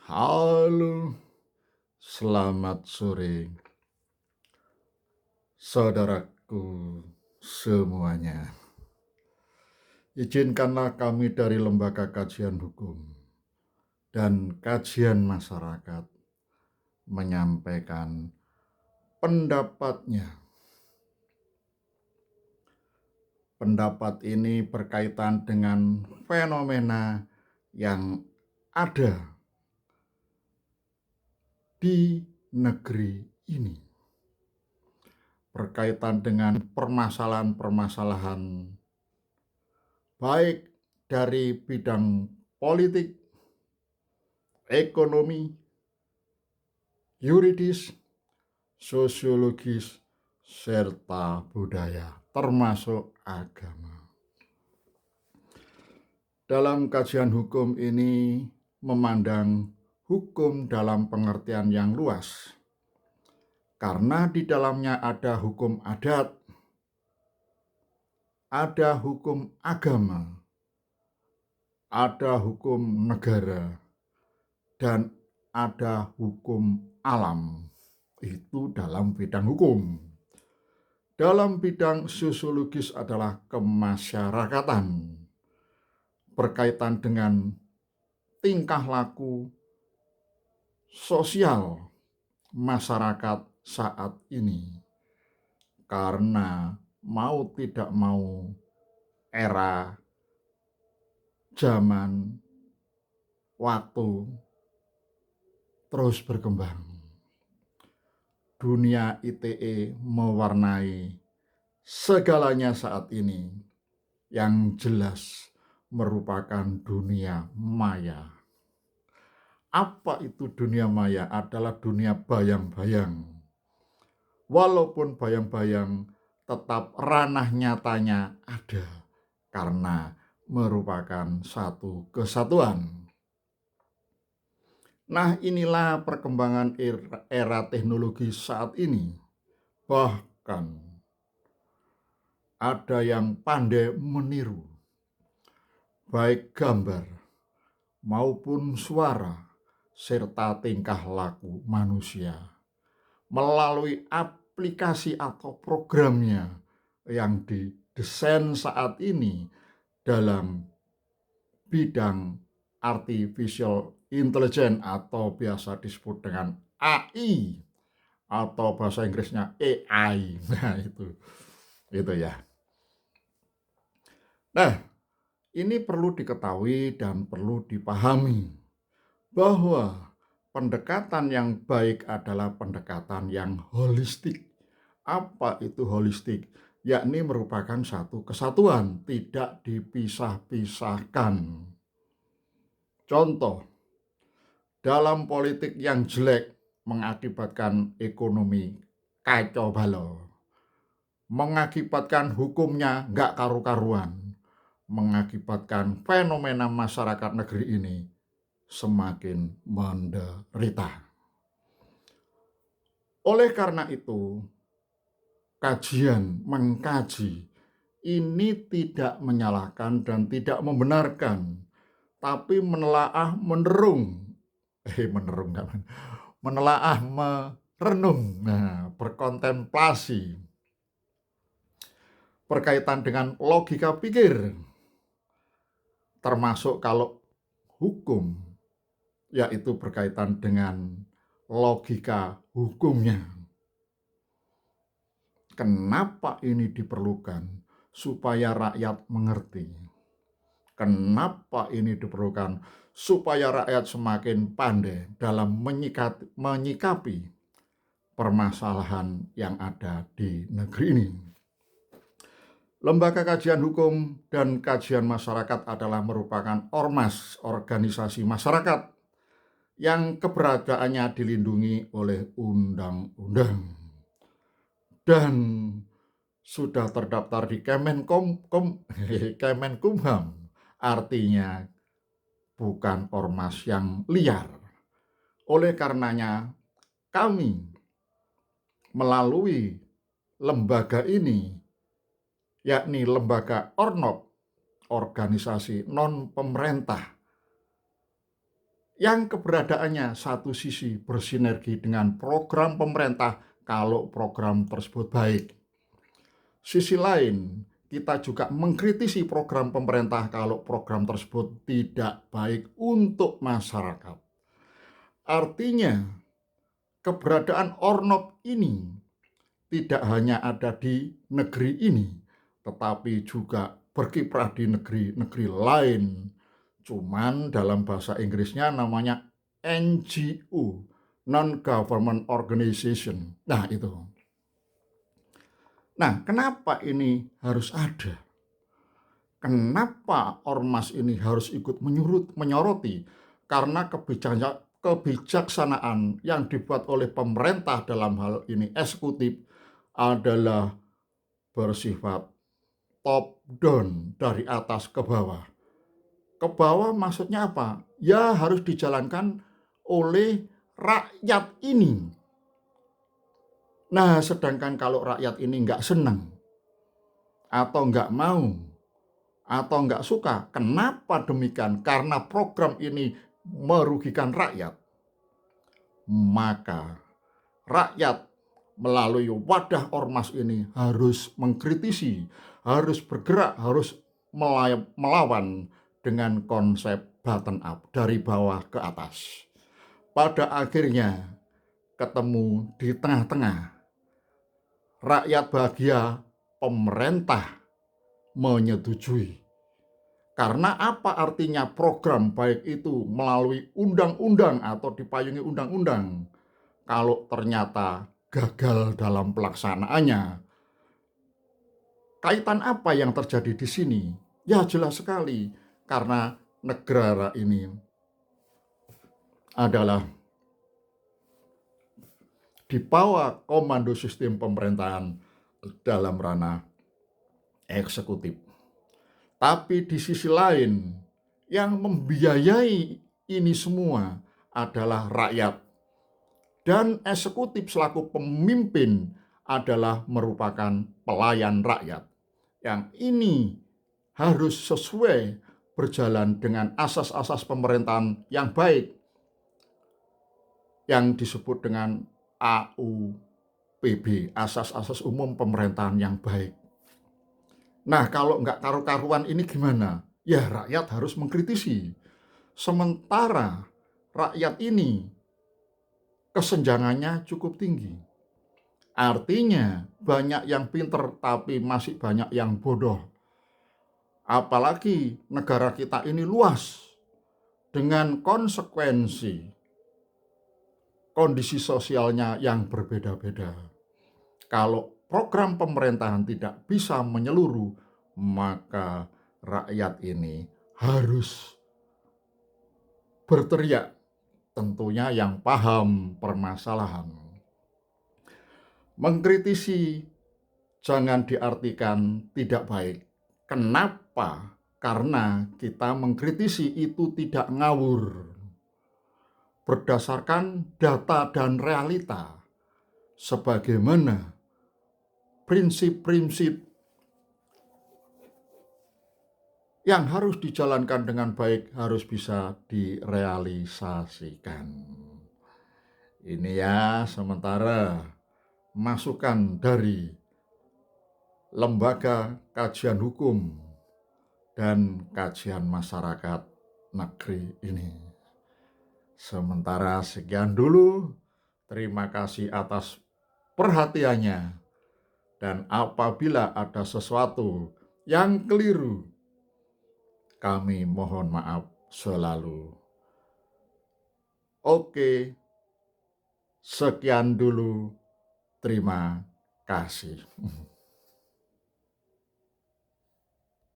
Halo, selamat sore, saudaraku semuanya. Izinkanlah kami dari Lembaga Kajian Hukum dan Kajian Masyarakat menyampaikan pendapatnya. Pendapat ini berkaitan dengan fenomena yang ada di negeri ini, berkaitan dengan permasalahan-permasalahan baik dari bidang politik, ekonomi, yuridis, sosiologis, serta budaya, termasuk agama. Dalam kajian hukum ini memandang hukum dalam pengertian yang luas, karena di dalamnya ada hukum adat, ada hukum agama, ada hukum negara, dan ada hukum alam. Itu dalam bidang hukum. Dalam bidang sosiologis adalah kemasyarakatan, berkaitan dengan tingkah laku sosial masyarakat saat ini. Karena mau tidak mau era, zaman, waktu terus berkembang. Dunia ITE mewarnai segalanya saat ini, yang jelas merupakan dunia maya. Apa itu dunia maya? Adalah dunia bayang-bayang. Walaupun bayang-bayang, tetap ranah nyatanya ada, karena merupakan satu kesatuan. Nah, inilah perkembangan era teknologi saat ini. Bahkan ada yang pandai meniru, baik gambar maupun suara, serta tingkah laku manusia, melalui aplikasi atau programnya yang didesain saat ini dalam bidang artificial intelligence atau biasa disebut dengan AI atau bahasa Inggrisnya AI. Nah, itu ya. Nah, ini perlu diketahui dan perlu dipahami bahwa pendekatan yang baik adalah pendekatan yang holistik. Apa itu holistik? Yakni merupakan satu kesatuan, tidak dipisah-pisahkan. Contoh, dalam politik yang jelek mengakibatkan ekonomi kacau balau, mengakibatkan hukumnya nggak karu-karuan, mengakibatkan fenomena masyarakat negeri ini semakin menderita. Oleh karena itu, mengkaji ini tidak menyalahkan dan tidak membenarkan, tapi menelaah merenung, berkontemplasi berkaitan dengan logika pikir, termasuk kalau hukum, yaitu berkaitan dengan logika hukumnya. Kenapa ini diperlukan? Supaya rakyat mengerti. Kenapa ini diperlukan? Supaya rakyat semakin pandai dalam menyikapi permasalahan yang ada di negeri ini. Lembaga Kajian Hukum dan Kajian Masyarakat adalah merupakan ormas, organisasi masyarakat yang keberadaannya dilindungi oleh undang-undang dan sudah terdaftar di Kemenkumham, artinya bukan ormas yang liar. Oleh karenanya, kami melalui lembaga ini, yakni lembaga ORNOP, organisasi non-pemerintah, yang keberadaannya satu sisi bersinergi dengan program pemerintah kalau program tersebut baik. Sisi lain, kita juga mengkritisi program pemerintah kalau program tersebut tidak baik untuk masyarakat. Artinya, keberadaan Ornop ini tidak hanya ada di negeri ini, tetapi juga berkiprah di negeri-negeri lain. Cuman dalam bahasa Inggrisnya namanya NGO, Non-Government Organization. Nah itu. Nah kenapa ini harus ada? Kenapa ormas ini harus ikut menyoroti? Karena kebijaksanaan yang dibuat oleh pemerintah dalam hal ini eksekutif adalah bersifat top down, dari atas ke bawah. Ke bawah maksudnya apa? Ya harus dijalankan oleh rakyat ini. Nah, sedangkan kalau rakyat ini nggak senang, atau nggak mau, atau nggak suka, kenapa demikian? Karena program ini merugikan rakyat. Maka rakyat melalui wadah ormas ini harus mengkritisi, harus bergerak, harus melawan dengan konsep bottom up, dari bawah ke atas. Pada akhirnya ketemu di tengah-tengah. Rakyat bahagia, pemerintah menyetujui. Karena apa artinya program baik itu melalui undang-undang atau dipayungi undang-undang, kalau ternyata gagal dalam pelaksanaannya? Kaitan apa yang terjadi di sini? Ya jelas sekali, karena negara ini adalah di bawah komando sistem pemerintahan dalam ranah eksekutif. Tapi di sisi lain, yang membiayai ini semua adalah rakyat. Dan eksekutif selaku pemimpin adalah merupakan pelayan rakyat. Yang ini harus sesuai berjalan dengan asas-asas pemerintahan yang baik, yang disebut dengan AUPB, asas-asas umum pemerintahan yang baik. Nah, kalau nggak karu-karuan ini gimana? Ya, rakyat harus mengkritisi. Sementara rakyat ini kesenjangannya cukup tinggi. Artinya banyak yang pinter tapi masih banyak yang bodoh. Apalagi negara kita ini luas dengan konsekuensi kondisi sosialnya yang berbeda-beda. Kalau program pemerintahan tidak bisa menyeluruh, maka rakyat ini harus berteriak, tentunya yang paham permasalahan. Mengkritisi jangan diartikan tidak baik. Kenapa? Karena kita mengkritisi itu tidak ngawur, berdasarkan data dan realita, sebagaimana prinsip-prinsip yang harus dijalankan dengan baik harus bisa direalisasikan. Ini ya sementara masukan dari Lembaga Kajian Hukum dan Kajian Masyarakat negeri ini. Sementara sekian dulu, terima kasih atas perhatiannya. Dan apabila ada sesuatu yang keliru, kami mohon maaf selalu. Oke, sekian dulu. Terima kasih.